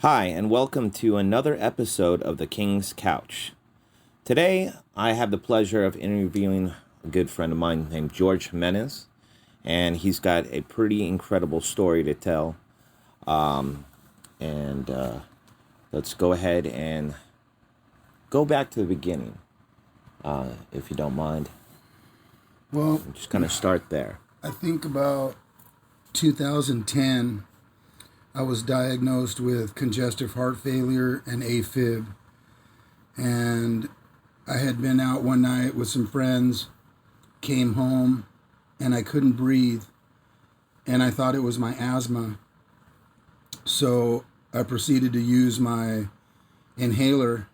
Hi, and welcome to another episode of The King's Couch. Today, I have the pleasure of interviewing a good friend of mine named George Jimenez, and he's got a pretty incredible story to tell. And let's go ahead and go back to the beginning, if you don't mind. Well, I'm just going to start there. I think about 2010, I was diagnosed with congestive heart failure and AFib. And I had been out one night with some friends, came home, and I couldn't breathe. And I thought it was my asthma. So I proceeded to use my inhaler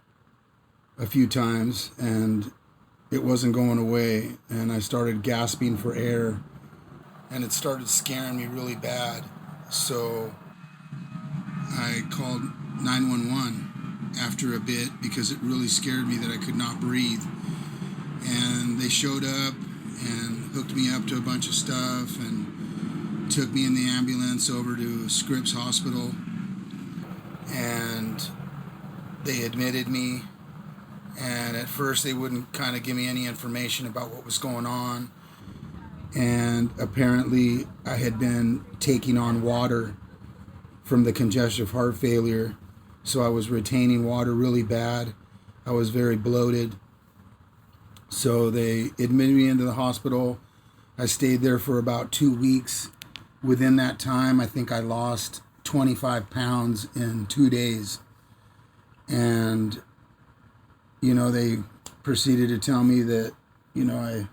a few times, and it wasn't going away. And I started gasping for air, and it started scaring me really bad. So I called 911 after a bit because it really scared me that I could not breathe. And they showed up and hooked me up to a bunch of stuff and took me in the ambulance over to Scripps Hospital. And they admitted me. And at first they wouldn't kind of give me any information about what was going on. And apparently I had been taking on water from the congestive heart failure, so I was retaining water really bad. I was very bloated. So they admitted me into the hospital. I stayed there for about 2 weeks. Within that time, I think I lost 25 pounds in 2 days. And, they proceeded to tell me that, I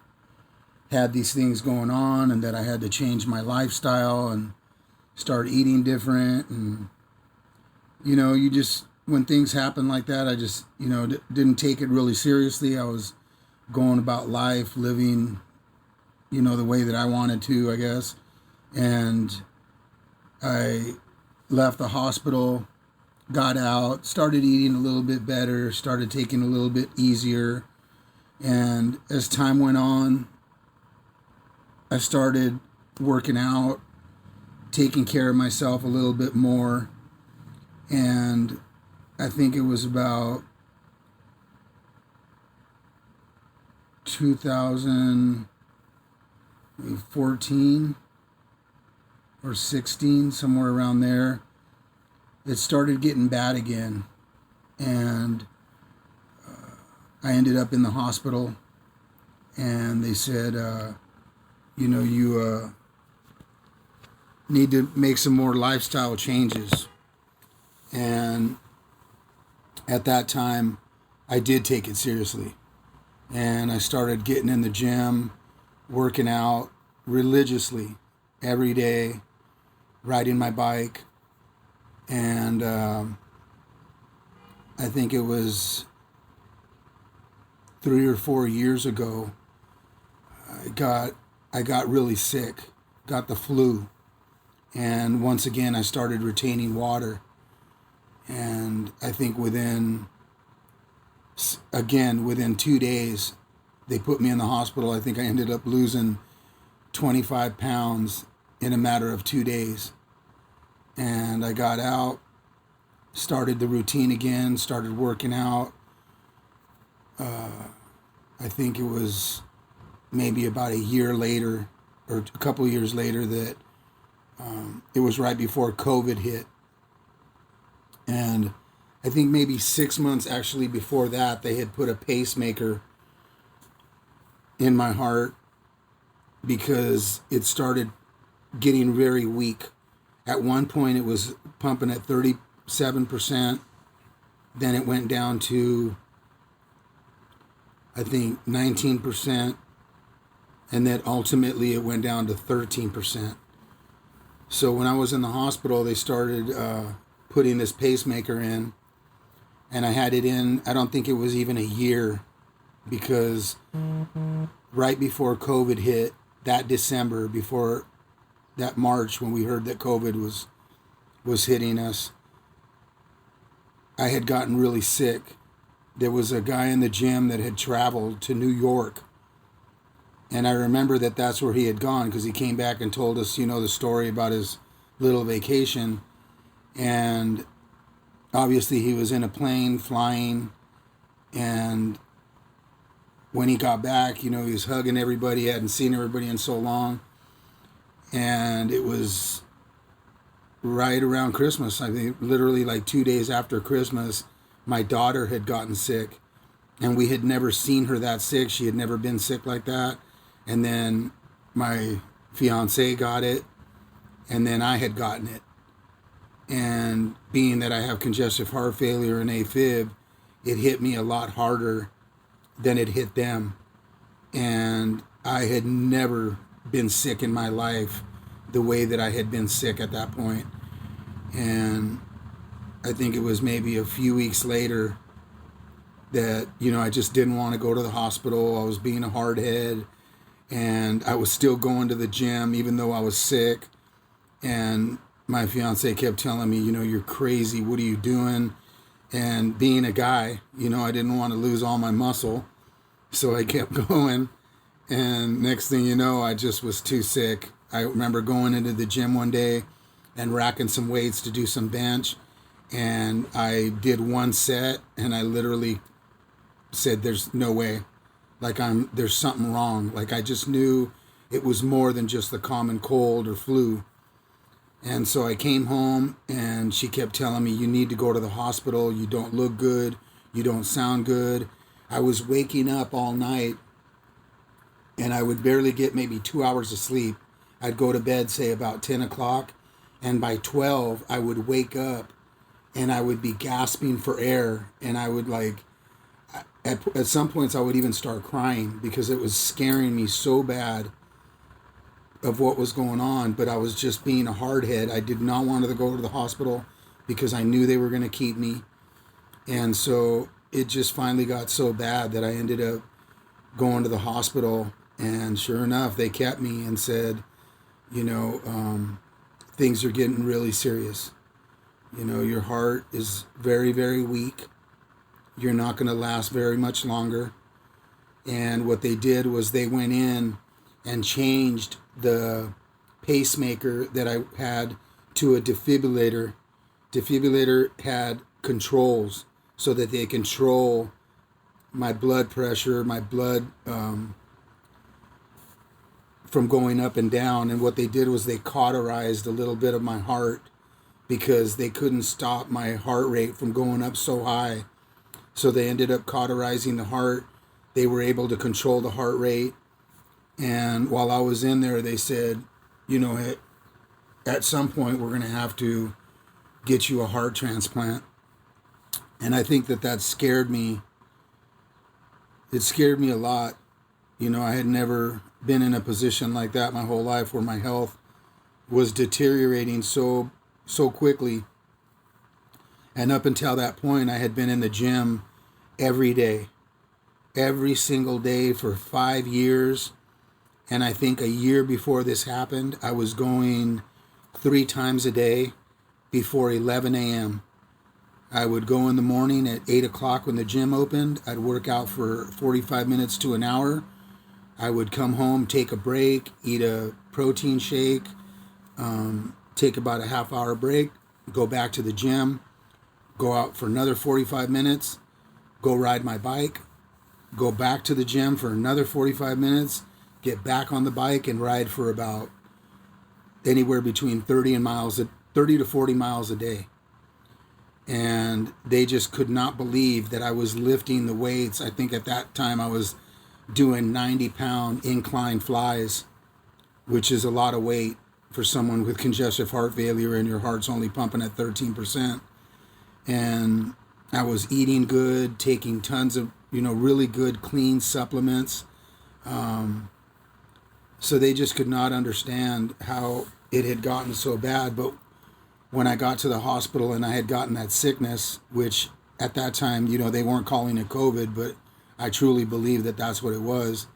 had these things going on and that I had to change my lifestyle and start eating different. And you just, when things happen like that, I just didn't take it really seriously. I was going about life, living the way that I wanted to, I guess. And I left the hospital, got out, started eating a little bit better, started taking a little bit easier. And as time went on, I started working out, taking care of myself a little bit more. And I think it was about 2014 or 16, somewhere around there, it started getting bad again. And I ended up in the hospital, and they said, you need to make some more lifestyle changes. And at that time, I did take it seriously. And I started getting in the gym, working out religiously every day, riding my bike. And I think it was 3 or 4 years ago, I got really sick, got the flu. And once again, I started retaining water. And I think within 2 days, they put me in the hospital. I think I ended up losing 25 pounds in a matter of 2 days. And I got out, started the routine again, started working out. I think it was maybe about a year later, or a couple years later, that it was right before COVID hit. And I think maybe 6 months actually before that, they had put a pacemaker in my heart because it started getting very weak. At one point, it was pumping at 37%. Then it went down to, I think, 19%. And then ultimately, it went down to 13%. So when I was in the hospital, they started putting this pacemaker in. And I had it in, I don't think it was even a year, because right before COVID hit, that December, before that March, when we heard that COVID was hitting us, I had gotten really sick. There was a guy in the gym that had traveled to New York. And I remember that that's where he had gone, because he came back and told us, the story about his little vacation. And obviously he was in a plane flying, and when he got back, he was hugging everybody. He hadn't seen everybody in so long. And it was right around Christmas. I think literally like 2 days after Christmas, my daughter had gotten sick. And we had never seen her that sick. She had never been sick like that. And then my fiance got it. And then I had gotten it. And being that I have congestive heart failure and AFib, it hit me a lot harder than it hit them. And I had never been sick in my life the way that I had been sick at that point. And I think it was maybe a few weeks later that, I just didn't want to go to the hospital. I was being a hard head, and I was still going to the gym even though I was sick. And my fiance kept telling me, you're crazy. What are you doing? And being a guy, I didn't want to lose all my muscle. So I kept going. And next thing you know, I just was too sick. I remember going into the gym one day and racking some weights to do some bench. And I did one set, and I literally said, there's no way. Like, there's something wrong. Like, I just knew it was more than just the common cold or flu. And so I came home, and she kept telling me, you need to go to the hospital. You don't look good. You don't sound good. I was waking up all night, and I would barely get maybe 2 hours of sleep. I'd go to bed, say, about 10 o'clock, and by 12, I would wake up, and I would be gasping for air, and I would, at some points, I would even start crying because it was scaring me so bad of what was going on. But I was just being a hardhead. I did not want to go to the hospital because I knew they were going to keep me. And so it just finally got so bad that I ended up going to the hospital. And sure enough, they kept me and said, things are getting really serious. Your heart is very, very weak. You're not going to last very much longer. And what they did was they went in and changed the pacemaker that I had to a defibrillator. Defibrillator had controls so that they control my blood pressure, my blood from going up and down. And what they did was they cauterized a little bit of my heart because they couldn't stop my heart rate from going up so high. So they ended up cauterizing the heart. They were able to control the heart rate. And while I was in there, they said, at some point we're going to have to get you a heart transplant. And I think that scared me. It scared me a lot. I had never been in a position like that my whole life where my health was deteriorating so quickly. And up until that point, I had been in the gym every day, every single day for 5 years. And I think a year before this happened, I was going 3 times a day before 11 a.m. I would go in the morning at 8 o'clock when the gym opened. I'd work out for 45 minutes to an hour. I would come home, take a break, eat a protein shake, take about a half-hour break, go back to the gym, go out for another 45 minutes, go ride my bike, go back to the gym for another 45 minutes, get back on the bike and ride for about anywhere between 30 to 40 miles a day. And they just could not believe that I was lifting the weights. I think at that time I was doing 90-pound incline flies, which is a lot of weight for someone with congestive heart failure and your heart's only pumping at 13%. And I was eating good, taking tons of, really good, clean supplements. So they just could not understand how it had gotten so bad. But when I got to the hospital and I had gotten that sickness, which at that time, they weren't calling it COVID, but I truly believe that that's what it was,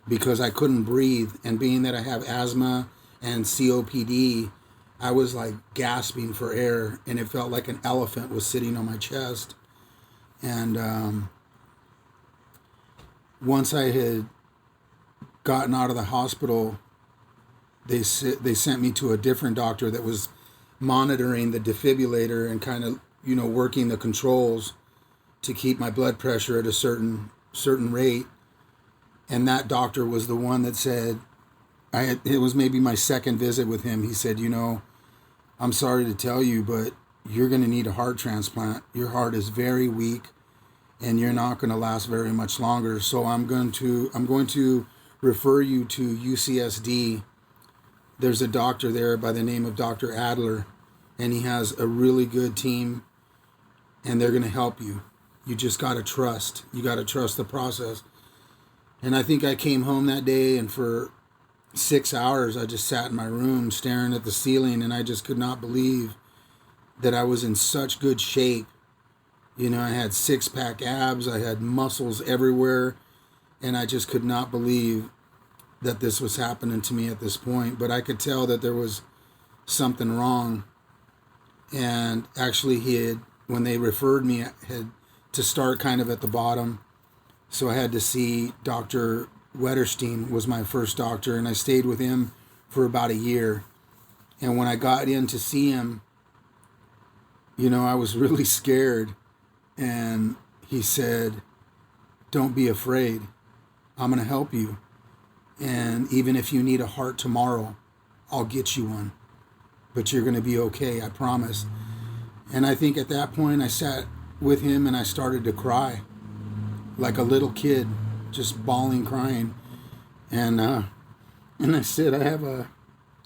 because I couldn't breathe. And being that I have asthma and COPD, I was like gasping for air, and it felt like an elephant was sitting on my chest. And once I had gotten out of the hospital, they sent me to a different doctor that was monitoring the defibrillator and kind of working the controls to keep my blood pressure at a certain rate. And that doctor was the one that said, it was maybe my second visit with him. He said, I'm sorry to tell you, but you're going to need a heart transplant. Your heart is very weak and you're not going to last very much longer. So I'm going to refer you to UCSD. There's a doctor there by the name of Dr. Adler, and he has a really good team, and they're going to help you. You just got to trust. You got to trust the process. And I think I came home that day, and for 6 hours, I just sat in my room staring at the ceiling, and I just could not believe that I was in such good shape. I had 6-pack abs, I had muscles everywhere, and I just could not believe that this was happening to me at this point. But I could tell that there was something wrong. And actually, when they referred me, I had to start kind of at the bottom. So I had to see Dr. Wetterstein was my first doctor, and I stayed with him for about a year. And when I got in to see him, I was really scared. And he said, "Don't be afraid. I'm going to help you. And even if you need a heart tomorrow, I'll get you one. But you're going to be okay, I promise." And I think at that point I sat with him and I started to cry like a little kid, just bawling, crying. And I said, I have a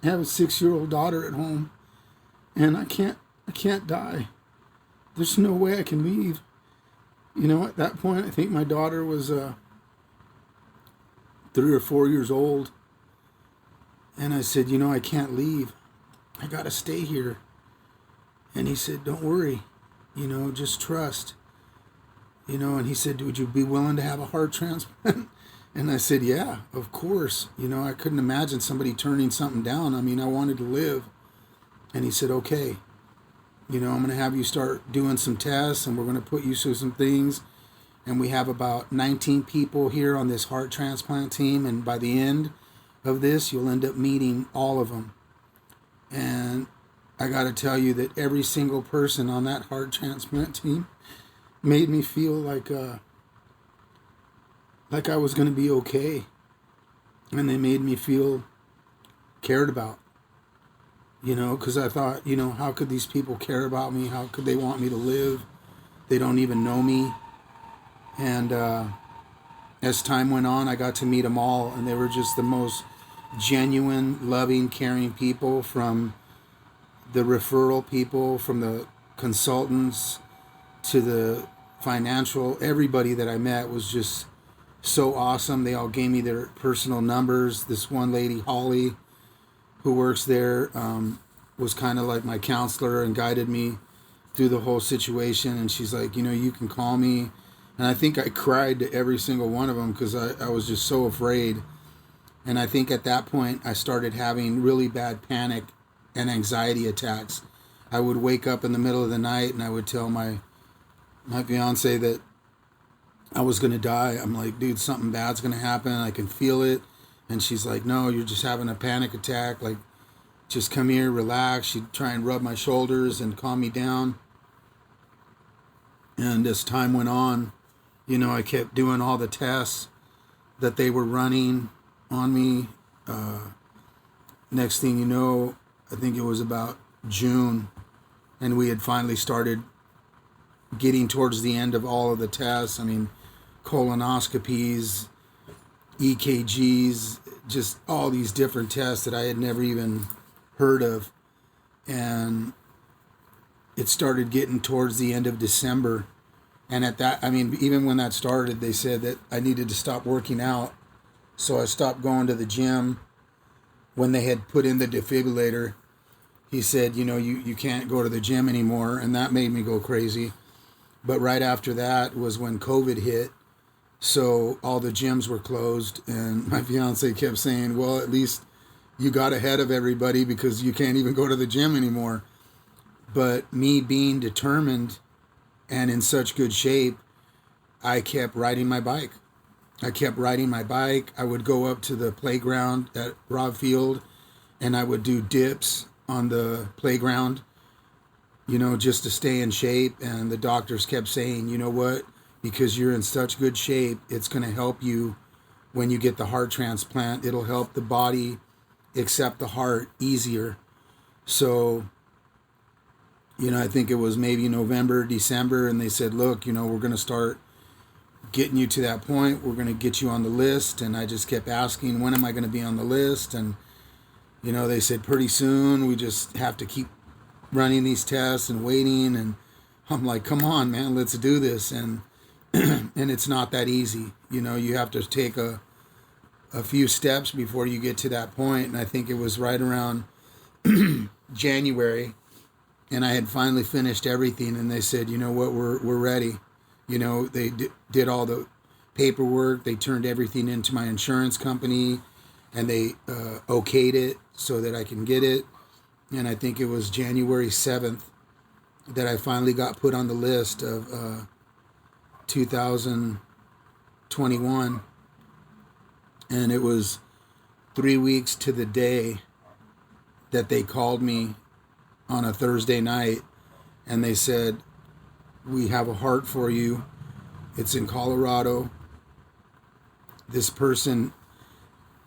6-year-old daughter at home, and I can't die. There's no way I can leave. At that point, I think my daughter was 3 or 4 years old. And I said, I can't leave. I got to stay here. And he said, "Don't worry, just trust." And he said, "Would you be willing to have a heart transplant?" And I said, "Yeah, of course." I couldn't imagine somebody turning something down. I wanted to live. And he said, "Okay, I'm going to have you start doing some tests, and we're going to put you through some things. And we have about 19 people here on this heart transplant team. And by the end of this, you'll end up meeting all of them." And I got to tell you that every single person on that heart transplant team made me feel like I was going to be okay. And they made me feel cared about. Because I thought, how could these people care about me? How could they want me to live? They don't even know me. And as time went on, I got to meet them all, and they were just the most genuine, loving, caring people, from the referral people, from the consultants to the financial. Everybody that I met was just so awesome. They all gave me their personal numbers. This one lady, Holly, who works there, was kind of like my counselor and guided me through the whole situation. And she's like, you can call me. And I think I cried to every single one of them because I was just so afraid. And I think at that point I started having really bad panic and anxiety attacks. I would wake up in the middle of the night and I would tell my fiance that I was going to die. I'm like, "Dude, something bad's going to happen. I can feel it." And she's like, "No, you're just having a panic attack. Like, just come here, relax." She'd try and rub my shoulders and calm me down. And as time went on, I kept doing all the tests that they were running on me. Next thing you know, I think it was about June, and we had finally started getting towards the end of all of the tests. Colonoscopies, EKGs, just all these different tests that I had never even heard of. And it started getting towards the end of December. And at that, even when that started, they said that I needed to stop working out. So I stopped going to the gym. When they had put in the defibrillator, he said, you can't go to the gym anymore. And that made me go crazy. But right after that was when COVID hit. So all the gyms were closed. And my fiance kept saying, "Well, at least you got ahead of everybody because you can't even go to the gym anymore." But me being determined and in such good shape, I kept riding my bike. I would go up to the playground at Robb Field, and I would do dips on the playground. just to stay in shape. And the doctors kept saying, you know what, because you're in such good shape, it's going to help you when you get the heart transplant. It'll help the body accept the heart easier. So, I think it was maybe November, December, and they said, look, we're going to start getting you to that point. We're going to get you on the list. And I just kept asking, when am I going to be on the list? And, they said pretty soon. We just have to keep running these tests and waiting. And I'm like, come on, man, let's do this. And and it's not that easy. You have to take a few steps before you get to that point. And I think it was right around January, and I had finally finished everything. And they said, you know what, we're ready. They did all the paperwork. They turned everything into my insurance company, and they okayed it so that I can get it. And I think it was January 7th that I finally got put on the list of 2021. And it was 3 weeks to the day that they called me on a Thursday night, and they said, we have a heart for you. It's in Colorado. This person,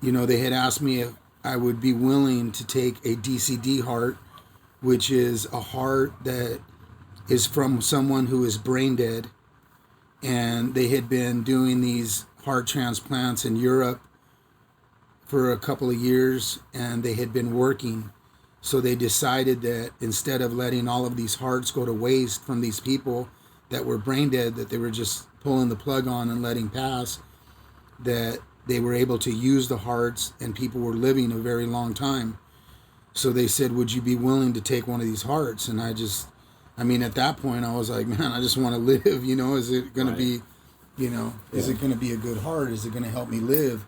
they had asked me if I would be willing to take a DCD heart, which is a heart that is from someone who is brain dead. And they had been doing these heart transplants in Europe for a couple of years, and they had been working. So they decided that instead of letting all of these hearts go to waste from these people that were brain dead, that they were just pulling the plug on and letting pass, that they were able to use the hearts, and people were living a very long time. So they said, would you be willing to take one of these hearts? And at that point I was like, man, I just want to live. Is it going to be, is it going to be a good heart? Is it going to help me live?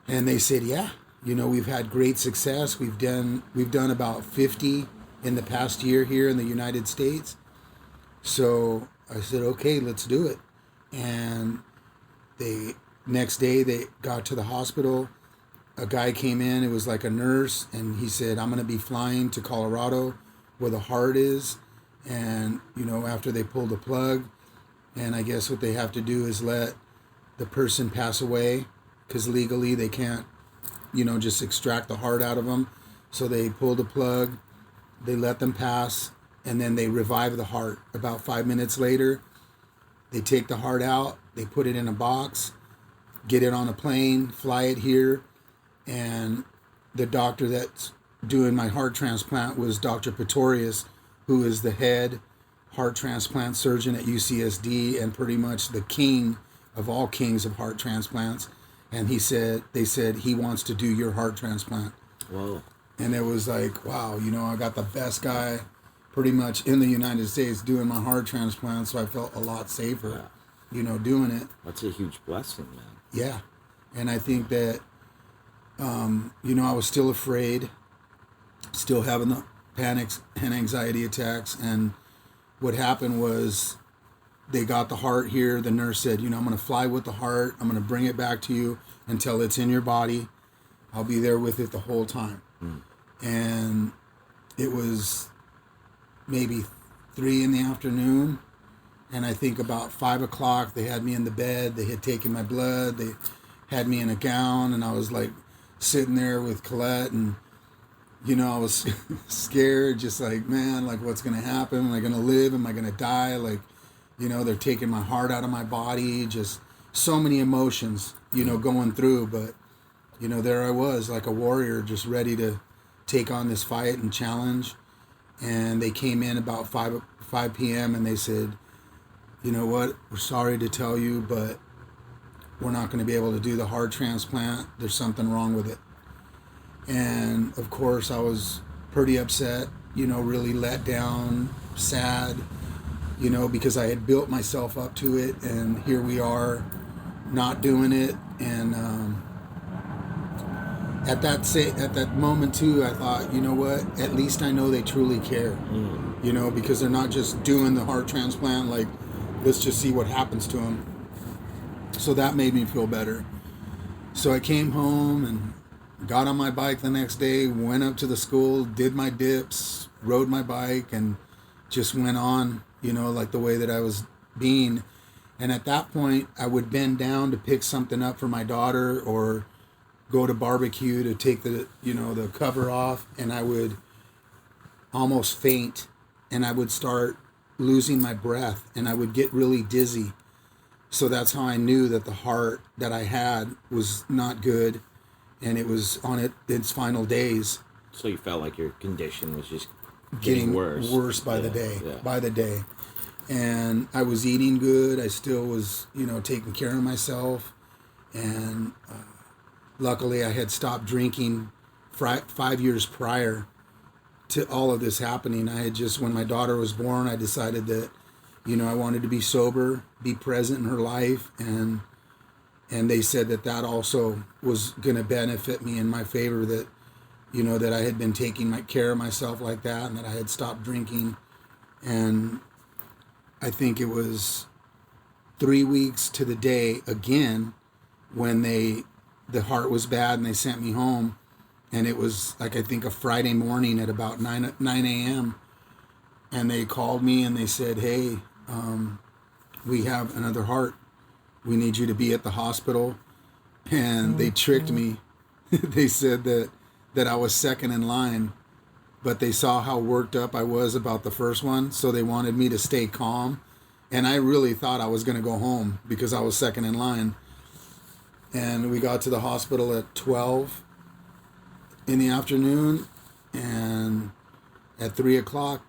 And they said, yeah. We've had great success. We've done about 50 in the past year here in the United States. So I said, okay, let's do it. And next day they got to the hospital. A guy came in, it was like a nurse, and he said, I'm going to be flying to Colorado where the heart is. And, after they pull the plug, and I guess what they have to do is let the person pass away, because legally they can't, just extract the heart out of them. So they pull the plug, they let them pass, and then they revive the heart. About 5 minutes later, they take the heart out, they put it in a box, get it on a plane, fly it here. And the doctor that's doing my heart transplant was Dr. Pretorius, who is the head heart transplant surgeon at UCSD and pretty much the king of all kings of heart transplants. And they said he wants to do your heart transplant. Whoa. And it was like, wow, I got the best guy pretty much in the United States doing my heart transplant. So I felt a lot safer, doing it. That's a huge blessing, man. Yeah. And I think that, I was still afraid, still having the panics and anxiety attacks. And what happened was, they got the heart here. The nurse said, I'm going to fly with the heart. I'm going to bring it back to you until it's in your body. I'll be there with it the whole time. And it was maybe 3 p.m. And I think about 5 o'clock, they had me in the bed. They had taken my blood. They had me in a gown. And I was like sitting there with Colette. And, I was scared, just like, man, like what's going to happen? Am I going to live? Am I going to die? Like, they're taking my heart out of my body, just so many emotions, going through. But, there I was like a warrior, just ready to take on this fight and challenge. And they came in about 5 p.m. and they said, you know what, we're sorry to tell you, but we're not going to be able to do the heart transplant. There's something wrong with it. And of course I was pretty upset, really let down, sad, because I had built myself up to it, and here we are not doing it. And at that moment too, I thought, you know what, at least I know they truly care, because they're not just doing the heart transplant, like, let's just see what happens to them. So that made me feel better. So I came home and got on my bike the next day, went up to the school, did my dips, rode my bike, and just went on, like the way that I was being. And at that point, I would bend down to pick something up for my daughter or go to barbecue to take the cover off, and I would almost faint, and I would start losing my breath, and I would get really dizzy. So that's how I knew that the heart that I had was not good, and it was on its final days. So you felt like your condition was just getting worse by the day. And I was eating good. I still was, taking care of myself. And luckily I had stopped drinking 5 years prior to all of this happening. I had just, when my daughter was born, I decided that, I wanted to be sober, be present in her life. And they said that also was going to benefit me in my favor, that, that I had been taking care of myself like that, and that I had stopped drinking. And I think it was 3 weeks to the day again when the heart was bad and they sent me home. And it was like, I think a Friday morning at about 9 a.m. And they called me and they said, hey, we have another heart. We need you to be at the hospital. And they tricked me. They said that I was second in line, but they saw how worked up I was about the first one, so they wanted me to stay calm. And I really thought I was going to go home because I was second in line. And we got to the hospital at 12 in the afternoon, and at 3 o'clock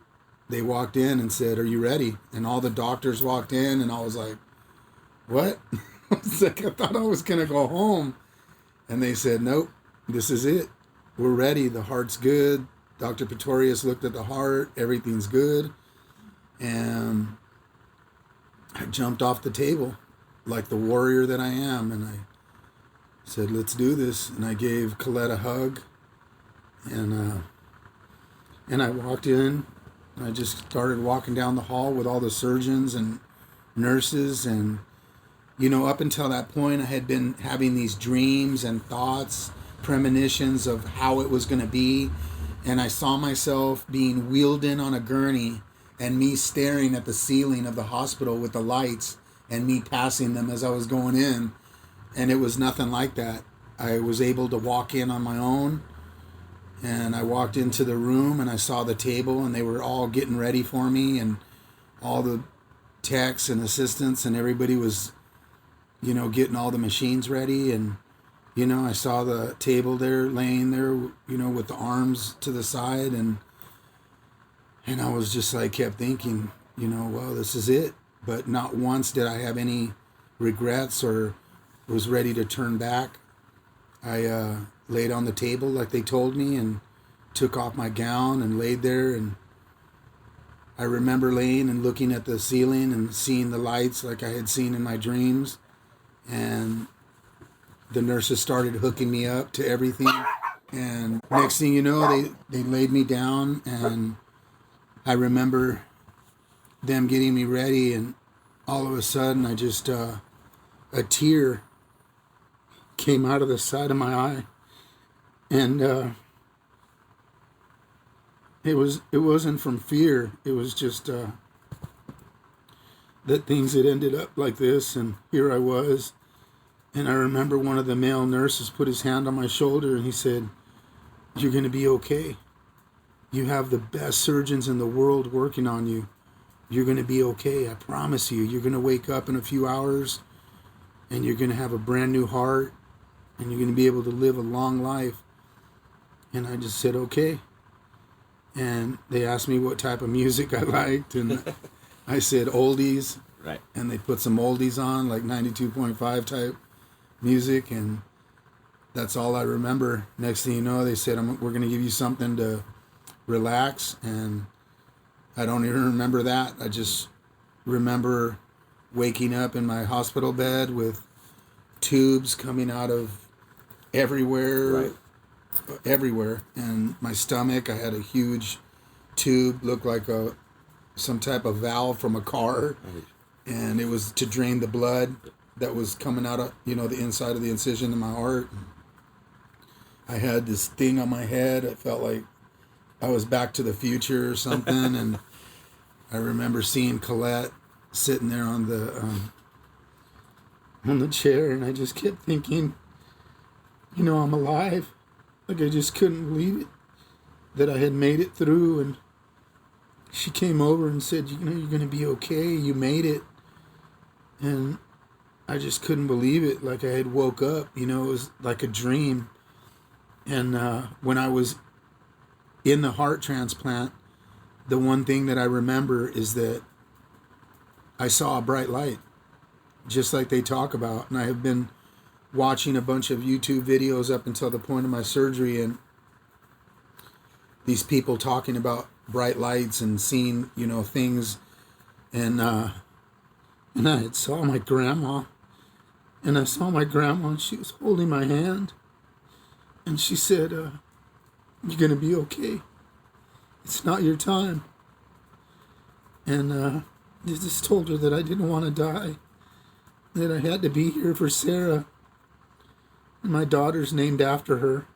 they walked in and said, are you ready? And all the doctors walked in, and I was like, what? I thought I was going to go home. And they said, nope, this is it. We're ready. The heart's good. Dr. Pretorius looked at the heart. Everything's good. And I jumped off the table like the warrior that I am. And I said, let's do this. And I gave Colette a hug. And I walked in. And I just started walking down the hall with all the surgeons and nurses. And, up until that point, I had been having these dreams and thoughts, premonitions of how it was going to be. And I saw myself being wheeled in on a gurney and me staring at the ceiling of the hospital with the lights and me passing them as I was going in. And it was nothing like that. I was able to walk in on my own. And I walked into the room and I saw the table and they were all getting ready for me, and all the techs and assistants and everybody was, getting all the machines ready. And, I saw the table there laying there, with the arms to the side. And I was just like, kept thinking, well, this is it. But not once did I have any regrets or was ready to turn back. I laid on the table like they told me and took off my gown and laid there. And I remember laying and looking at the ceiling and seeing the lights like I had seen in my dreams. And the nurses started hooking me up to everything. And next thing you know, they laid me down, and I remember them getting me ready, and all of a sudden I just, a tear came out of the side of my eye. And it wasn't from fear. It was just that things had ended up like this, and here I was. And I remember one of the male nurses put his hand on my shoulder and he said, you're going to be okay. You have the best surgeons in the world working on you. You're going to be okay. I promise you. You're going to wake up in a few hours and you're going to have a brand new heart and you're going to be able to live a long life. And I just said, okay. And they asked me what type of music I liked, and I said oldies. Right. And they put some oldies on, like 92.5 type music, and that's all I remember. Next thing you know, they said, we're going to give you something to relax, and I don't even remember that. I just remember waking up in my hospital bed with tubes coming out of everywhere, everywhere. And my stomach, I had a huge tube, looked like some type of valve from a car, and it was to drain the blood that was coming out of, the inside of the incision in my heart. I had this thing on my head. I felt like I was Back to the Future or something. And I remember seeing Colette sitting there on the chair, and I just kept thinking, I'm alive. Like, I just couldn't believe it, that I had made it through. And she came over and said, you're going to be okay. You made it. And I just couldn't believe it. Like, I had woke up, it was like a dream. And when I was in the heart transplant, the one thing that I remember is that I saw a bright light, just like they talk about. And I have been watching a bunch of YouTube videos up until the point of my surgery, and these people talking about bright lights and seeing, things. And I saw my grandma, and and she was holding my hand, and she said, you're going to be okay. It's not your time. And I just told her that I didn't want to die, that I had to be here for Sarah. And my daughter's named after her.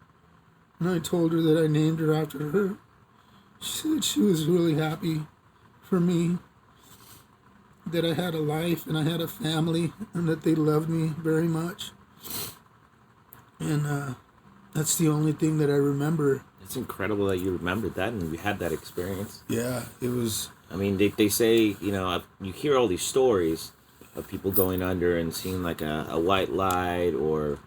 And I told her that I named her after her. She said she was really happy for me, that I had a life and I had a family, and that they loved me very much. And that's the only thing that I remember. It's incredible that you remembered that and you had that experience. Yeah, it was... I mean, they say, you hear all these stories of people going under and seeing like a white light, or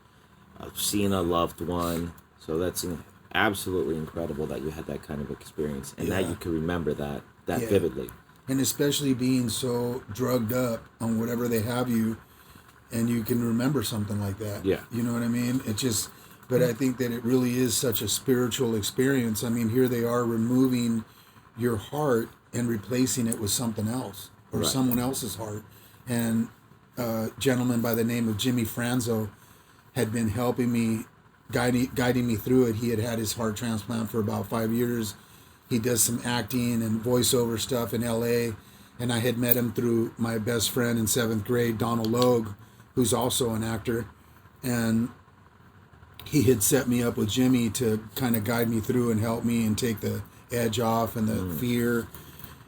seeing a loved one. So that's absolutely incredible that you had that kind of experience, and that you can remember that vividly. And especially being so drugged up on whatever they have you, and you can remember something like that. Yeah. You know what I mean? It just... But I think that it really is such a spiritual experience. I mean, here they are removing your heart and replacing it with something else, or someone else's heart. And a gentleman by the name of Jimmy Franzo had been helping me, guiding me through it. He had had his heart transplant for about 5 years. He does some acting and voiceover stuff in LA. And I had met him through my best friend in 7th grade, Donald Logue, who's also an actor. And he had set me up with Jimmy to kind of guide me through and help me and take the edge off and the fear.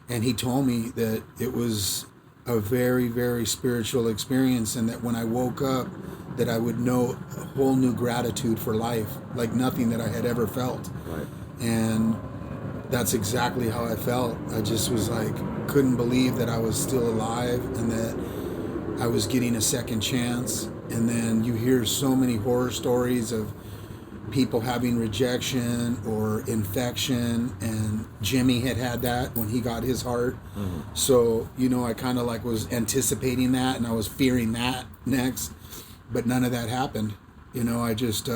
And he told me that it was a very, very spiritual experience, and that when I woke up, that I would know a whole new gratitude for life, like nothing that I had ever felt. Right. And that's exactly how I felt. I just was like, couldn't believe that I was still alive and that I was getting a second chance. And then you hear so many horror stories of people having rejection or infection, and Jimmy had that when he got his heart. Mm-hmm. So, I kind of like was anticipating that, and I was fearing that next, but none of that happened. I just,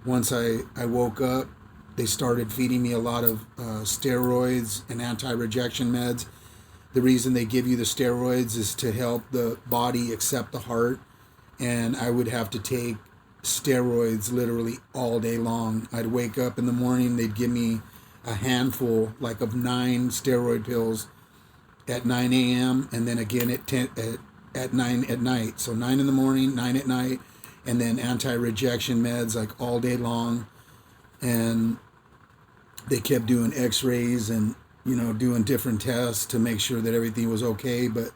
once I woke up, they started feeding me a lot of steroids and anti-rejection meds. The reason they give you the steroids is to help the body accept the heart. And I would have to take steroids literally all day long. I'd wake up in the morning, they'd give me a handful, like of 9 steroid pills at 9 a.m. and then again at 9 at night. So 9 in the morning, 9 at night, and then anti-rejection meds like all day long. And they kept doing x-rays and, doing different tests to make sure that everything was okay. But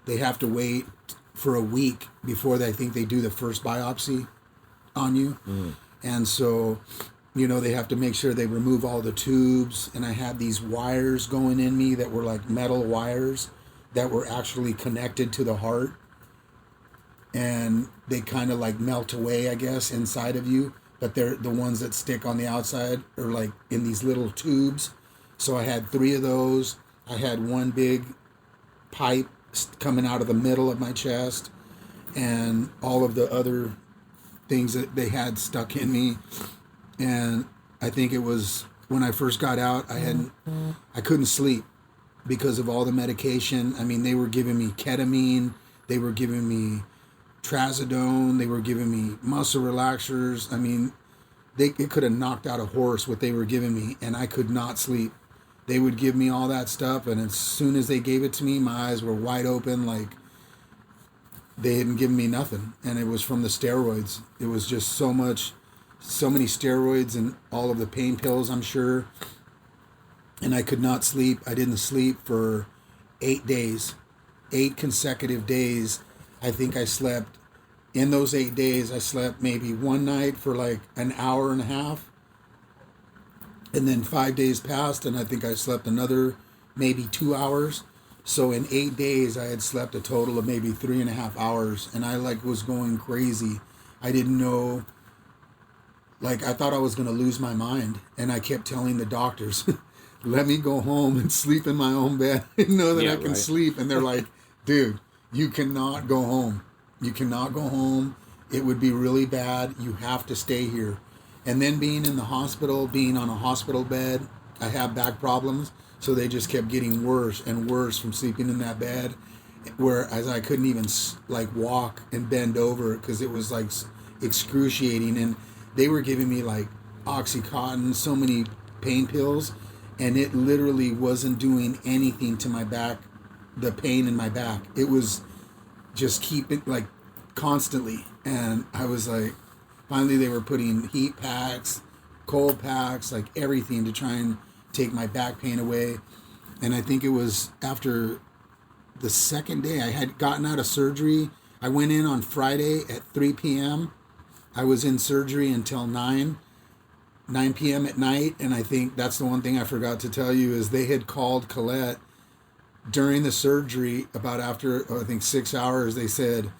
they have to wait for a week before they do the first biopsy on you. And so, they have to make sure they remove all the tubes. And I had these wires going in me that were like metal wires that were actually connected to the heart. And they kind of like melt away, I guess, inside of you. But they're the ones that stick on the outside are like in these little tubes. So I had 3 of those. I had one big pipe coming out of the middle of my chest, and all of the other things that they had stuck in me. And I think it was when I first got out, I couldn't sleep because of all the medication. I mean, they were giving me ketamine, they were giving me trazodone, they were giving me muscle relaxers. I mean, it could have knocked out a horse what they were giving me, and I could not sleep. They would give me all that stuff, and as soon as they gave it to me, my eyes were wide open, like they hadn't given me nothing. And it was from the steroids. It was just so many steroids and all of the pain pills, I'm sure. And I could not sleep. I didn't sleep for 8 days, 8 consecutive days. I think I slept, in those 8 days, I slept maybe one night for like an hour and a half. And then 5 days passed, and I think I slept another maybe 2 hours. So in 8 days, I had slept a total of maybe 3.5 hours, and I like was going crazy. I didn't know, like I thought I was gonna lose my mind, and I kept telling the doctors, "Let me go home and sleep in my own bed and know that I can sleep." And they're like, "Dude, you cannot go home. You cannot go home. It would be really bad. You have to stay here." And then being in the hospital, being on a hospital bed, I have back problems. So they just kept getting worse and worse from sleeping in that bed. Whereas I couldn't even like walk and bend over because it was like excruciating. And they were giving me like Oxycontin, so many pain pills. And it literally wasn't doing anything to my back, the pain in my back. It was just keeping like constantly. And I was like, finally, they were putting heat packs, cold packs, like everything to try and take my back pain away. And I think it was after the second day I had gotten out of surgery. I went in on Friday at 3 p.m. I was in surgery until 9 p.m. at night. And I think that's the one thing I forgot to tell you is they had called Colette during the surgery about after, I think, 6 hours. They said,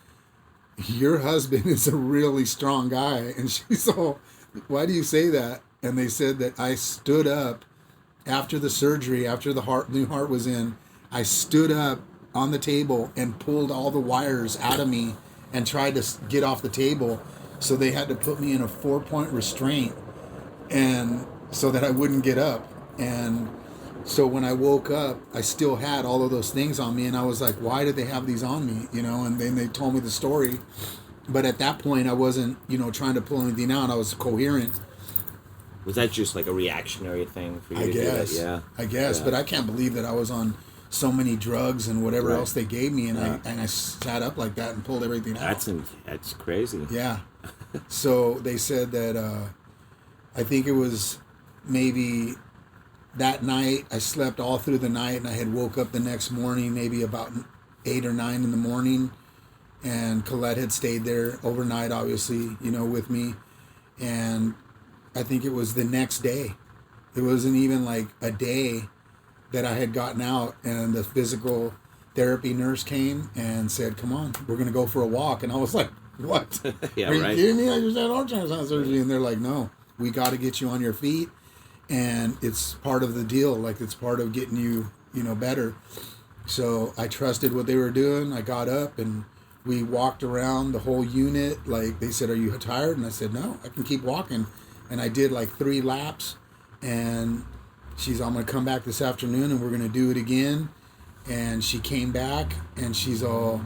"Your husband is a really strong guy." And she's all, "Why do you say that?" And they said that I stood up after the surgery, after the new heart was in. I stood up on the table and pulled all the wires out of me and tried to get off the table. So they had to put me in a 4-point restraint, and so that I wouldn't get up. And so when I woke up, I still had all of those things on me, and I was like, why did they have these on me? And then they told me the story. But at that point, I wasn't, trying to pull anything out. I was coherent. Was that just like a reactionary thing for you I to guess. do that? Yeah. I guess. Yeah. But I can't believe that I was on so many drugs and whatever else they gave me, and I sat up like that and pulled everything out. That's crazy. Yeah. So they said that I think it was maybe that night I slept all through the night, and I had woke up the next morning maybe about 8 or 9 in the morning, and Colette had stayed there overnight, obviously, with me. And I think it was the next day. It wasn't even like a day that I had gotten out, and the physical therapy nurse came and said, "Come on, we're going to go for a walk." And I was like, "What? Yeah, Are you kidding me? I just had heart transplant surgery." And they're like, "No, we got to get you on your feet. And it's part of the deal. Like, it's part of getting you, better." So I trusted what they were doing. I got up and we walked around the whole unit. Like, they said, "Are you tired?" And I said, "No, I can keep walking." And I did like 3 laps, and she's, "I'm going to come back this afternoon and we're going to do it again." And she came back and she's all,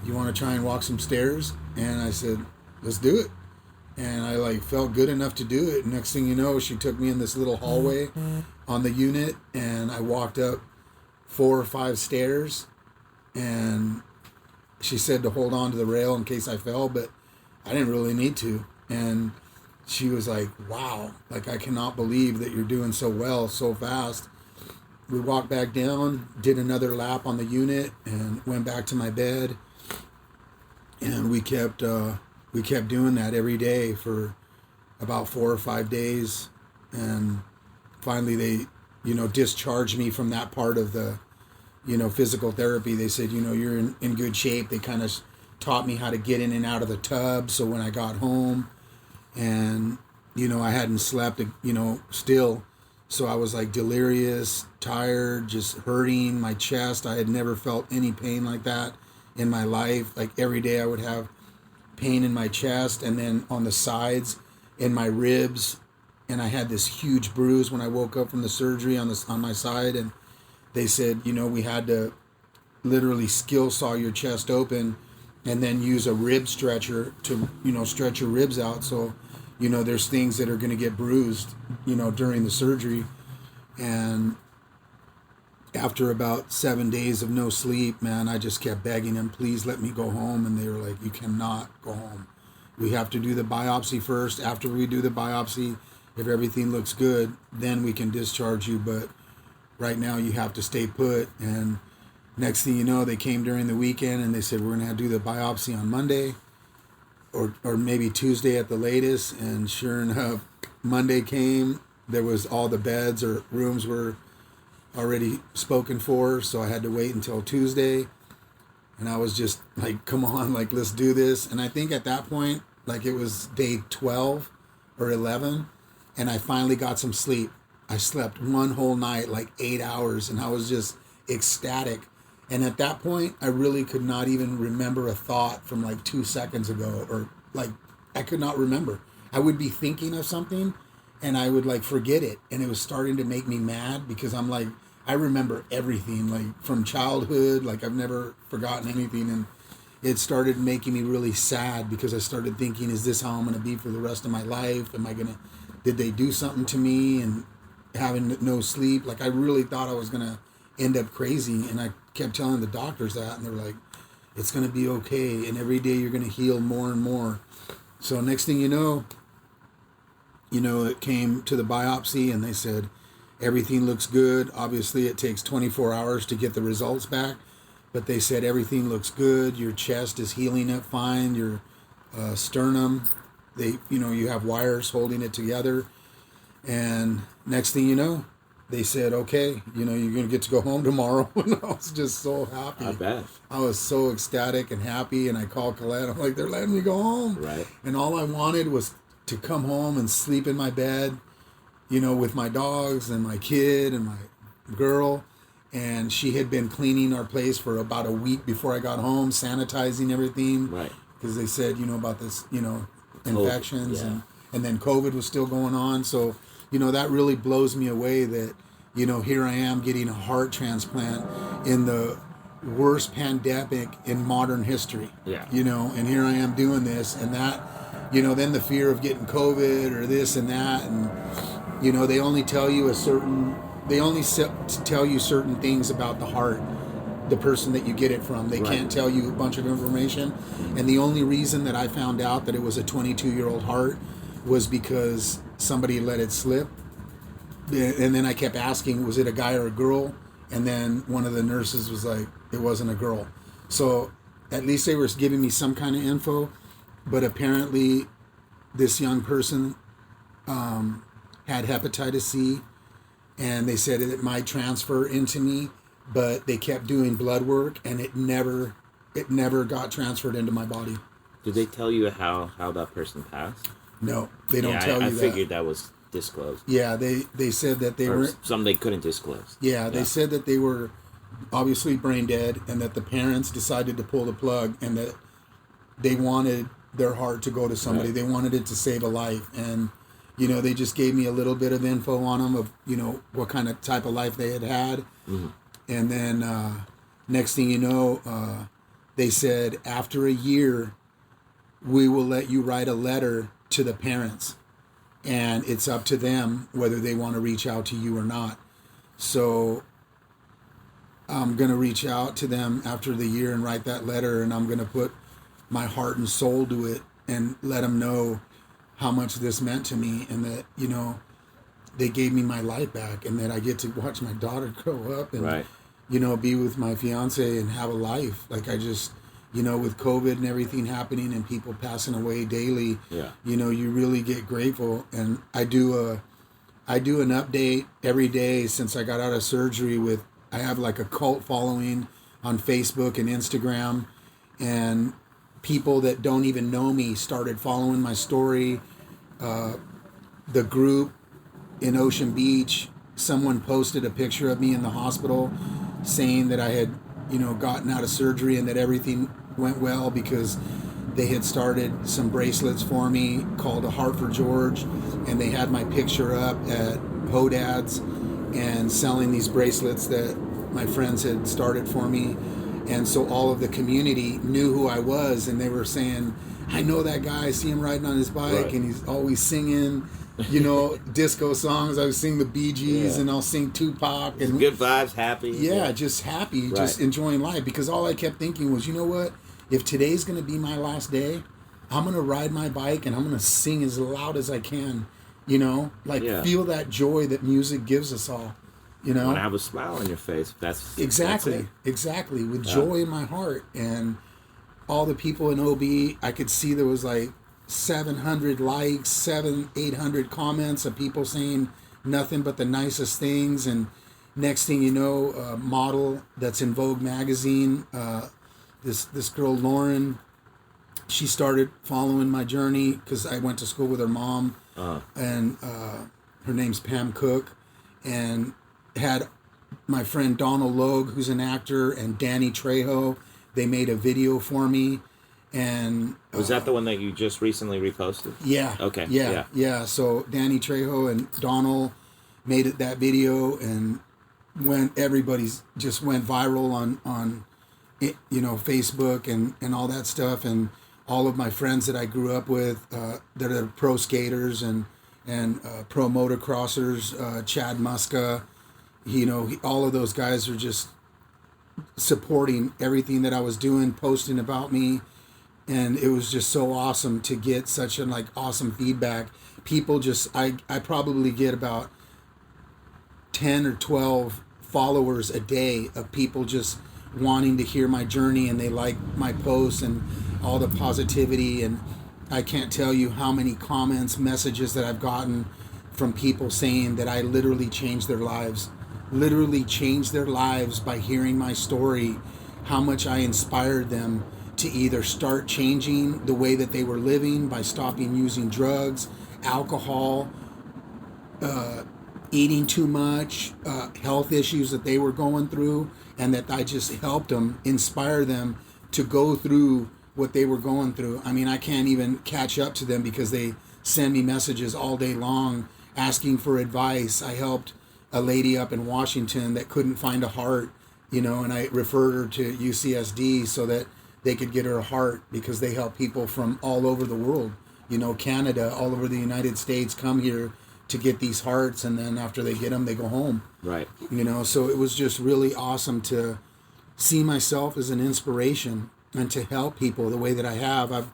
"You want to try and walk some stairs?" And I said, "Let's do it." And I like felt good enough to do it. Next thing you know, she took me in this little hallway on the unit, and I walked up 4 or 5 stairs, and she said to hold on to the rail in case I fell, but I didn't really need to. And she was like, "Wow, like I cannot believe that you're doing so well so fast." We walked back down, did another lap on the unit, and went back to my bed. And we kept doing that every day for about 4 or 5 days. And finally they, discharged me from that part of the, physical therapy. They said, "You're in good shape." They kind of taught me how to get in and out of the tub. So when I got home and, I hadn't slept, still. So I was like delirious, tired, just hurting my chest. I had never felt any pain like that in my life. Like every day I would have pain in my chest, and then on the sides in my ribs. And I had this huge bruise when I woke up from the surgery on my side. And they said, we had to literally skill saw your chest open and then use a rib stretcher to, stretch your ribs out. So, there's things that are going to get bruised, during the surgery. And after about 7 days of no sleep, man, I just kept begging them, "Please let me go home." And they were like, "You cannot go home. We have to do the biopsy first. After we do the biopsy, if everything looks good, then we can discharge you. But right now you have to stay put." And Next thing you know, they came during the weekend and they said, we're going to do the biopsy on Monday or maybe Tuesday at the latest. And sure enough, Monday came. There was all the beds or rooms were already spoken for. So I had to wait until Tuesday. And I was just like, come on, like, let's do this. And I think at that point, like, it was day 12 or 11. And I finally got some sleep. I slept one whole night, like 8 hours. And I was just ecstatic. And at that point, I really could not even remember a thought from like 2 seconds ago, or like, I could not remember. I would be thinking of something and I would like forget it. And it was starting to make me mad because I'm like, I remember everything like from childhood. Like I've never forgotten anything. And it started making me really sad because I started thinking, is this how I'm going to be for the rest of my life? Did they do something to me? And having no sleep, like I really thought I was going to end up crazy. And I kept telling the doctors that, and they're like, it's going to be okay. And every day you're going to heal more and more. So next thing you know, it came to the biopsy and they said, everything looks good. Obviously it takes 24 hours to get the results back, but they said, everything looks good. Your chest is healing up fine. Your sternum, you have wires holding it together. And next thing you know, they said, okay, you're going to get to go home tomorrow. And I was just so happy. I bet. I was so ecstatic and happy. And I called Colette. I'm like, they're letting me go home. Right. And all I wanted was to come home and sleep in my bed, with my dogs and my kid and my girl. And she had been cleaning our place for about a week before I got home, sanitizing everything. Right. Because they said, about this, infections. Yeah. And then COVID was still going on. So, that really blows me away that, here I am getting a heart transplant in the worst pandemic in modern history. Yeah. And here I am doing this and that, then the fear of getting COVID or this and that. And, they only tell you tell you certain things about the heart, the person that you get it from. They Right. can't tell you a bunch of information. And the only reason that I found out that it was a 22-year-old heart was because somebody let it slip. And then I kept asking, was it a guy or a girl? And then one of the nurses was like, it wasn't a girl. So at least they were giving me some kind of info. But apparently this young person had hepatitis C. And they said it might transfer into me. But they kept doing blood work. And it never got transferred into my body. Did they tell you how that person passed? No, they don't tell you that. I figured that was disclosed. Yeah, they said that they were... Some they couldn't disclose. Yeah, they said that they were obviously brain dead and that the parents decided to pull the plug and that they wanted their heart to go to somebody. Right. They wanted it to save a life. And, they just gave me a little bit of info on them of, what kind of type of life they had had. Mm-hmm. And then next thing you know, they said, after a year, we will let you write a letter to the parents. And it's up to them whether they want to reach out to you or not. So I'm going to reach out to them after the year and write that letter. And I'm going to put my heart and soul to it and let them know how much this meant to me. And that, they gave me my life back. And that I get to watch my daughter grow up and, right. Be with my fiance and have a life. Like I just... with COVID and everything happening and people passing away daily, you really get grateful. And I do an update every day since I got out of surgery I have like a cult following on Facebook and Instagram, and people that don't even know me started following my story. The group in Ocean Beach, someone posted a picture of me in the hospital saying that I had, gotten out of surgery and that everything went well because they had started some bracelets for me called a Heart for George, and they had my picture up at Hodad's and selling these bracelets that my friends had started for me. And so all of the community knew who I was, and they were saying, I know that guy, I see him riding on his bike, right. And he's always singing disco songs. I would sing the Bee Gees, and I'll sing Tupac. And good vibes, happy. Yeah, just happy, right. Just enjoying life. Because all I kept thinking was, you know what? If today's going to be my last day, I'm going to ride my bike and I'm going to sing as loud as I can, feel that joy that music gives us all. You know, want to have a smile on your face. Exactly, with joy in my heart. And all the people in OB, I could see there was like 700 likes, 800 comments of people saying nothing but the nicest things. And next thing you know, a model that's in Vogue magazine, this girl Lauren, she started following my journey because I went to school with her mom, and her name's Pam Cook, and had my friend Donald Logue, who's an actor, and Danny Trejo. They made a video for me. And was that the one that you just recently reposted? Yeah. Okay. Yeah. So Danny Trejo and Donald made that video, and everybody's just went viral on it, Facebook and all that stuff. And all of my friends that I grew up with, that are pro skaters and pro motocrossers, Chad Muska, all of those guys are just supporting everything that I was doing, posting about me. And it was just so awesome to get such awesome feedback. People I probably get about 10 or 12 followers a day of people just wanting to hear my journey, and they like my posts and all the positivity. And I can't tell you how many comments, messages that I've gotten from people saying that I literally changed their lives by hearing my story, how much I inspired them to either start changing the way that they were living by stopping using drugs, alcohol, eating too much, health issues that they were going through, and that I just helped them, inspire them to go through what they were going through. I mean, I can't even catch up to them because they send me messages all day long asking for advice. I helped a lady up in Washington that couldn't find a heart, and I referred her to UCSD so that they could get her a heart, because they help people from all over the world, Canada, all over the United States, come here to get these hearts, and then after they get them, they go home. Right. So it was just really awesome to see myself as an inspiration and to help people the way that I have. I've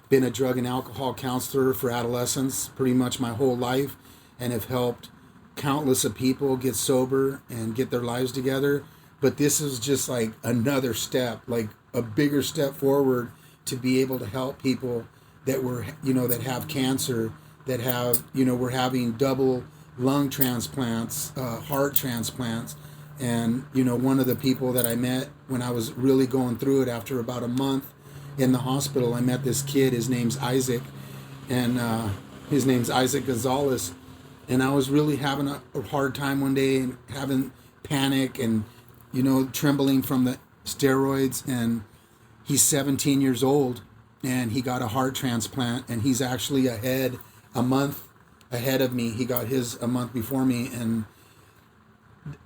been a drug and alcohol counselor for adolescents pretty much my whole life, and have helped countless of people get sober and get their lives together. But this is just like another step, like a bigger step forward, to be able to help people that were, that have cancer, that have, we're having double lung transplants, heart transplants. And, one of the people that I met when I was really going through it, after about a month in the hospital, I met this kid. His name's Isaac, and his name's Isaac Gonzalez. And I was really having a hard time one day, and having panic and, trembling from the steroids. And he's 17 years old, and he got a heart transplant, and he's actually a month ahead of me. He got his a month before me, and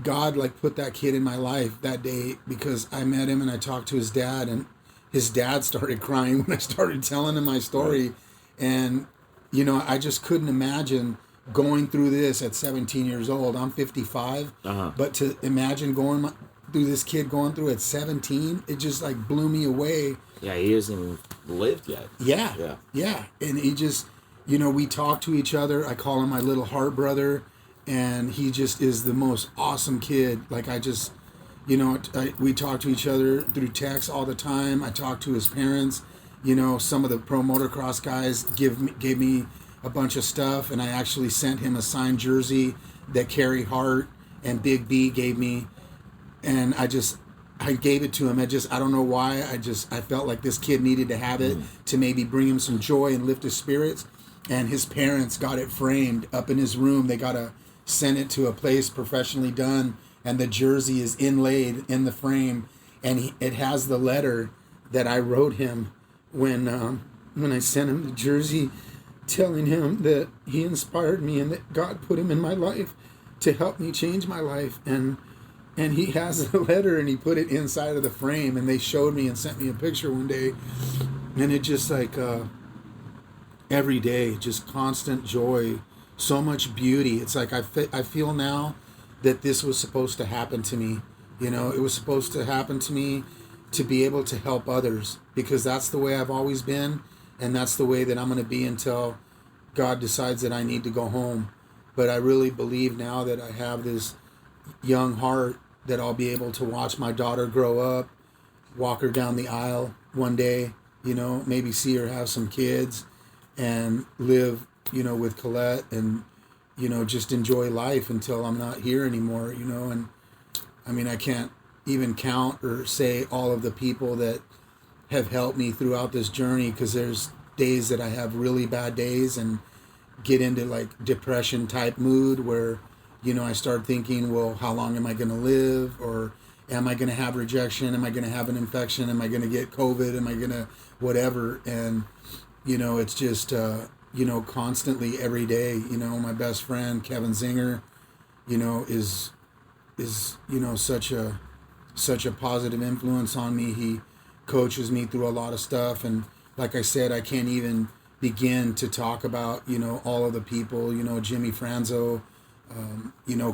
God put that kid in my life that day, because I met him and I talked to his dad, and his dad started crying when I started telling him my story. And, I just couldn't imagine going through this at 17 years old. I'm 55, but to imagine going through this kid going through at 17, it just blew me away. Yeah, he hasn't even lived yet. Yeah. And he just, we talk to each other. I call him my little heart brother, and he just is the most awesome kid. We talk to each other through text all the time. I talk to his parents. Some of the pro motocross guys gave me a bunch of stuff, and I actually sent him a signed jersey that Carrie Hart and Big B gave me, and I gave it to him. I don't know why. I felt like this kid needed to have it to maybe bring him some joy and lift his spirits. And his parents got it framed up in his room. They got to send it to a place professionally done, and the jersey is inlaid in the frame, and it has the letter that I wrote him when I sent him the jersey, telling him that he inspired me and that God put him in my life to help me change my life. And he has the letter, and he put it inside of the frame, and they showed me and sent me a picture one day. And it just every day, just constant joy, so much beauty. It's I feel now that this was supposed to happen to me. It was supposed to happen to me to be able to help others, because that's the way I've always been, and that's the way that I'm going to be until God decides that I need to go home. But I really believe now that I have this young heart that I'll be able to watch my daughter grow up, walk her down the aisle one day, maybe see her have some kids and live, with Colette and, just enjoy life until I'm not here anymore, and I mean, I can't even count or say all of the people that have helped me throughout this journey, because there's days that I have really bad days and get into like depression type mood where, I start thinking, well, how long am I going to live? Or am I going to have rejection? Am I going to have an infection? Am I going to get COVID? Am I going to whatever? And, it's just, constantly every day, my best friend, Kevin Zinger, is such a positive influence on me. He coaches me through a lot of stuff. And like I said, I can't even begin to talk about, all of the people, Jimmy Franzo,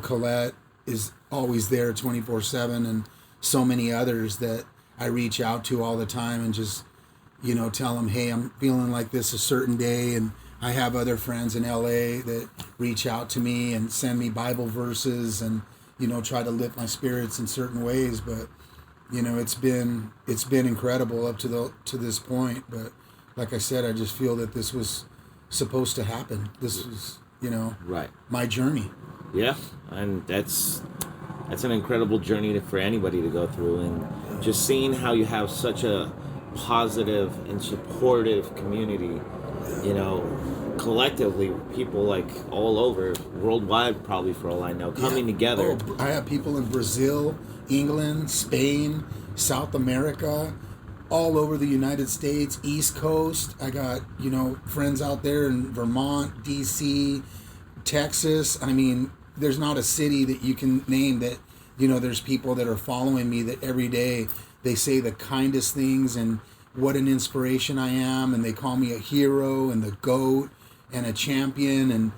Colette is always there 24/7, and so many others that I reach out to all the time and just, tell them, hey, I'm feeling like this a certain day. And I have other friends in LA that reach out to me and send me Bible verses and, try to lift my spirits in certain ways. But, it's been incredible up to this point. But like I said, I just feel that this was supposed to happen. This was, right, my journey. Yeah, and that's an incredible journey for anybody to go through, and just seeing how you have such a positive and supportive community, collectively, people like all over, worldwide probably for all I know, coming together. Oh, I have people in Brazil, England, Spain, South America, all over the United States, East Coast. I got, friends out there in Vermont, DC, Texas. I mean, there's not a city that you can name that, there's people that are following me that every day they say the kindest things and what an inspiration I am. And they call me a hero and the GOAT and a champion and,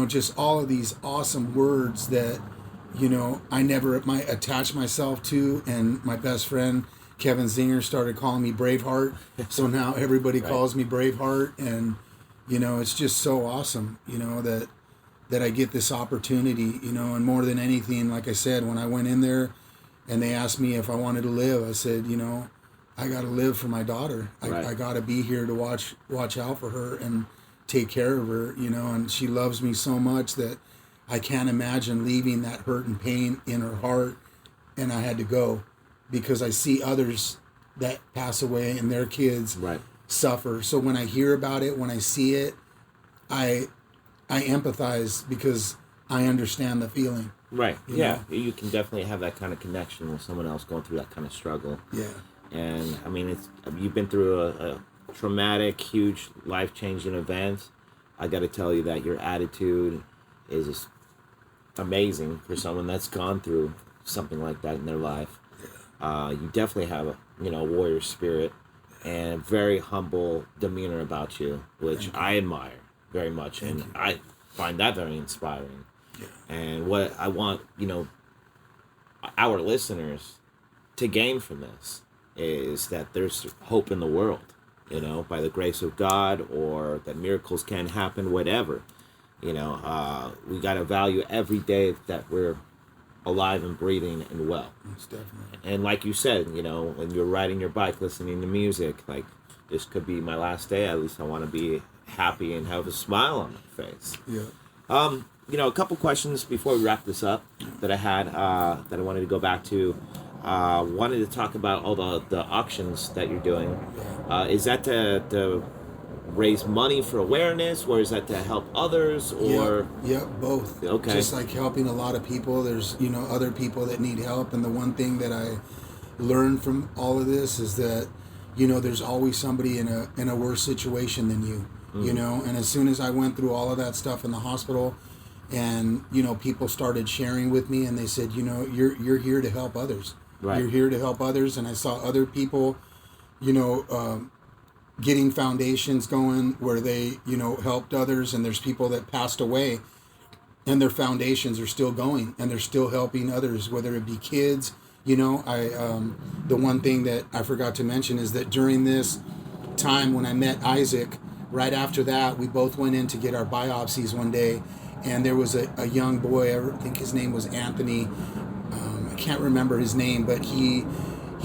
just all of these awesome words that, I never might attach myself to. And my best friend, Kevin Zinger, started calling me Braveheart. So now everybody calls me Braveheart. And, it's just so awesome, that I get this opportunity, and more than anything, like I said, when I went in there and they asked me if I wanted to live, I said, I got to live for my daughter. I got to be here to watch out for her and take care of her, and she loves me so much that I can't imagine leaving that hurt and pain in her heart. And I had to go because I see others that pass away and their kids suffer. So when I hear about it, when I see it, I empathize because I understand the feeling. Right. Yeah. You can definitely have that kind of connection with someone else going through that kind of struggle. Yeah. And I mean, you've been through a traumatic, huge, life-changing event. I got to tell you that your attitude is just amazing for someone that's gone through something like that in their life. Yeah. You definitely have a warrior spirit and a very humble demeanor about you, which I admire very much, and I find that very inspiring. Yeah. And what I want, our listeners to gain from this is that there's hope in the world, by the grace of God, or that miracles can happen, whatever. We got to value every day that we're alive and breathing and well. Most definitely. And like you said, when you're riding your bike, listening to music, like, this could be my last day. At least I want to be happy and have a smile on my face. Yeah. A couple questions before we wrap this up that I had that I wanted to go back to. Wanted to talk about all the auctions that you're doing. Is that to raise money for awareness, or is that to help others, or? Yeah, both. Okay. Just like helping a lot of people, there's other people that need help, and the one thing that I learned from all of this is that there's always somebody in a worse situation than you. And as soon as I went through all of that stuff in the hospital, and people started sharing with me, and they said, you're here to help others. Right. You're here to help others. And I saw other people, getting foundations going where they, helped others, and there's people that passed away and their foundations are still going and they're still helping others, whether it be kids. The one thing that I forgot to mention is that during this time when I met Isaac, right after that, we both went in to get our biopsies one day, and there was a young boy, I think his name was Anthony. I can't remember his name, but he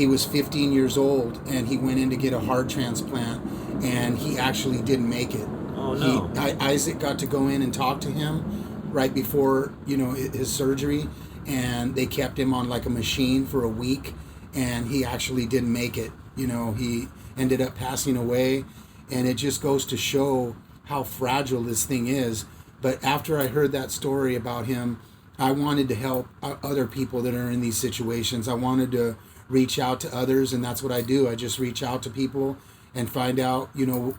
was 15 years old, and he went in to get a heart transplant, and he actually didn't make it. Oh no! Isaac got to go in and talk to him right before his surgery, and they kept him on like a machine for a week, and he actually didn't make it. He ended up passing away, and it just goes to show how fragile this thing is. But after I heard that story about him, I wanted to help other people that are in these situations. I wanted to reach out to others, and that's what I do. I just reach out to people and find out,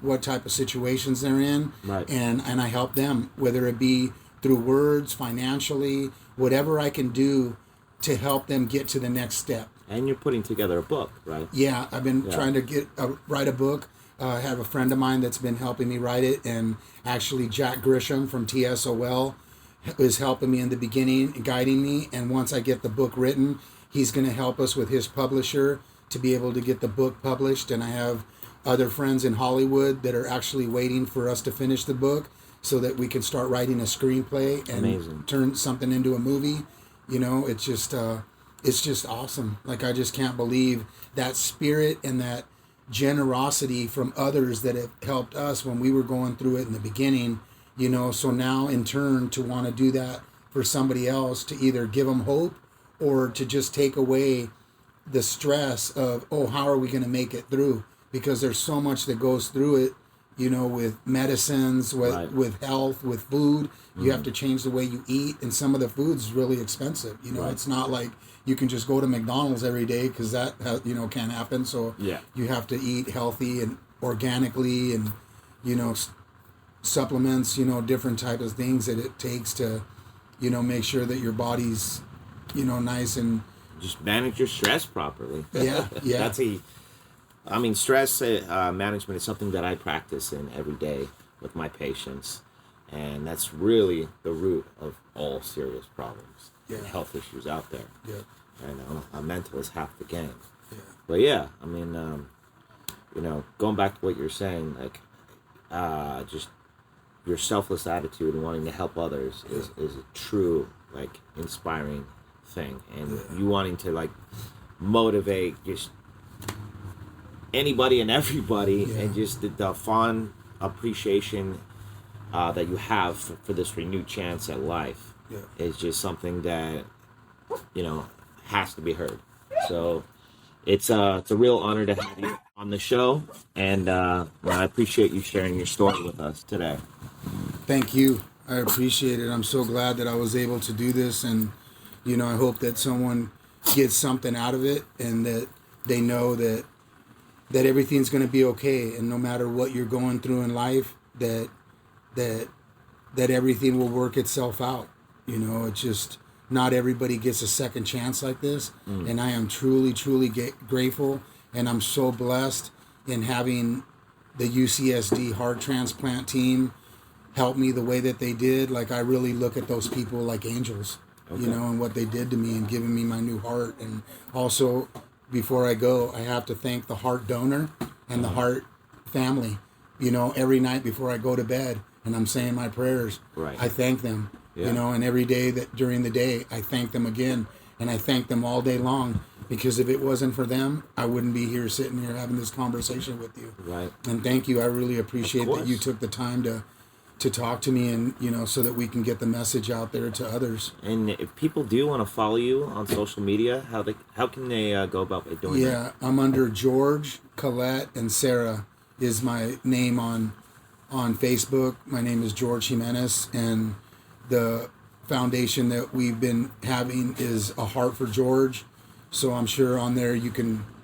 what type of situations they're in, right. and I help them, whether it be through words, financially, whatever I can do to help them get to the next step. And you're putting together a book, right? Yeah, I've been trying to write a book. I have a friend of mine that's been helping me write it, and actually Jack Grisham from TSOL is helping me in the beginning, guiding me, and once I get the book written, he's going to help us with his publisher to be able to get the book published. And I have other friends in Hollywood that are actually waiting for us to finish the book so that we can start writing a screenplay and turn something into a movie. It's just awesome. Like, I just can't believe that spirit and that generosity from others that have helped us when we were going through it in the beginning, so now in turn to want to do that for somebody else, to either give them hope or to just take away the stress of, how are we going to make it through? Because there's so much that goes through it, with medicines, with health, with food. You have to change the way you eat, and some of the food's really expensive. It's not like you can just go to McDonald's every day, because that can't happen. So you have to eat healthy and organically, and supplements, different types of things that it takes to make sure that your body's nice, and just manage your stress properly. Yeah. Stress management is something that I practice in every day with my patients, and that's really the root of all serious problems and health issues out there. And mental is half the game. But going back to what you're saying, like, just your selfless attitude and wanting to help others is a true, like, inspiring thing. And you wanting to, like, motivate just anybody and everybody, and just the fond appreciation that you have for this renewed chance at life is just something that has to be heard. So it's a real honor to have you on the show, and I appreciate you sharing your story with us today. Thank you. I appreciate it. I'm so glad that I was able to do this, and I hope that someone gets something out of it, and that they know that everything's going to be okay, and no matter what you're going through in life, that everything will work itself out. It's just not everybody gets a second chance like this, and I am truly, truly grateful, and I'm so blessed in having the UCSD heart transplant team help me the way that they did. Like, I really look at those people like angels, and what they did to me and giving me my new heart. And also, before I go, I have to thank the heart donor and the heart family. Every night before I go to bed and I'm saying my prayers, I thank them. And every day that during the day, I thank them again, and I thank them all day long, because if it wasn't for them, I wouldn't be here sitting here having this conversation with you. Right. And thank you. I really appreciate that you took the time to talk to me, and so that we can get the message out there to others. And if people do want to follow you on social media, how can they go about doing that? Yeah, I'm under George, Colette, and Sarah is my name on Facebook. My name is George Jimenez, and the foundation that we've been having is A Heart for George. So I'm sure on there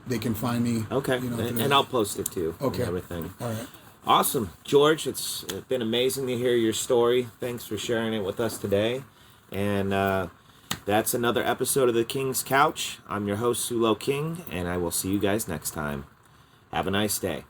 they can find me. Okay, and I'll post it too. Okay, and everything. All right. Awesome. George, it's been amazing to hear your story. Thanks for sharing it with us today. And that's another episode of The King's Couch. I'm your host, Sulo King, and I will see you guys next time. Have a nice day.